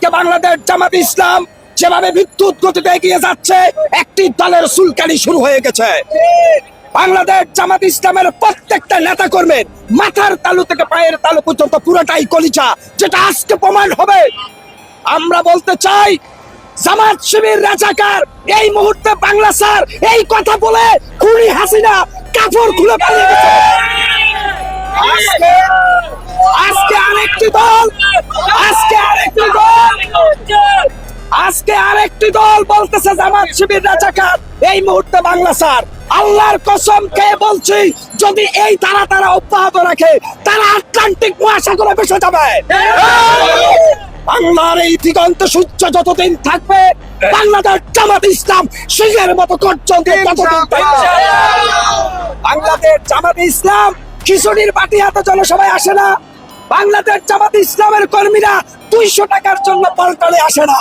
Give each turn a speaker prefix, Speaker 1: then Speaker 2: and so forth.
Speaker 1: আজকে বাংলাদেশ জামাত ইসলাম যেভাবে বিদ্যুৎ গতিতে এগিয়ে যাচ্ছে, একটি দলের সুলকানি শুরু হয়ে গেছে। বাংলাদেশ জামাত ইসলামের প্রত্যেকটা নেতা কর্মীর মাথার তালু থেকে পায়ের তালু পর্যন্ত পুরোটাই কলিজা, যেটা আজকে প্রমাণ হবে। আমরা বলতে চাই, জামাত শিবির রাজাকার এই মুহূর্তে বাংলা স্যার এই কথা বলে খুনি হাসিনা কাপড় খুলে পালিয়ে গেছে। আজকে আরেকটি দল বলতেছে জামাত শিবির রাজাকার এই মুহূর্তে বাংলা স্যার। আল্লাহর কসম খেয়ে বলছি, যদি এই তারা অব্যাহত রাখে, তারা আটলান্টিক মহাসাগরে ভেসে যাবে। বাংলার এই দিগন্ত সূর্য যতদিন থাকবে, বাংলাদেশ জামাত ইসলাম সিংহের মতো গর্জন দিয়ে ততদিন থাকবে। বাংলাদেশ জামাত ইসলাম খিচুড়ির বাটি হাতে জনসভায় আসে না। বাংলাদেশ জামাত ইসলামের কর্মীরা 200 টাকার জন্য পল্টনে আসে না।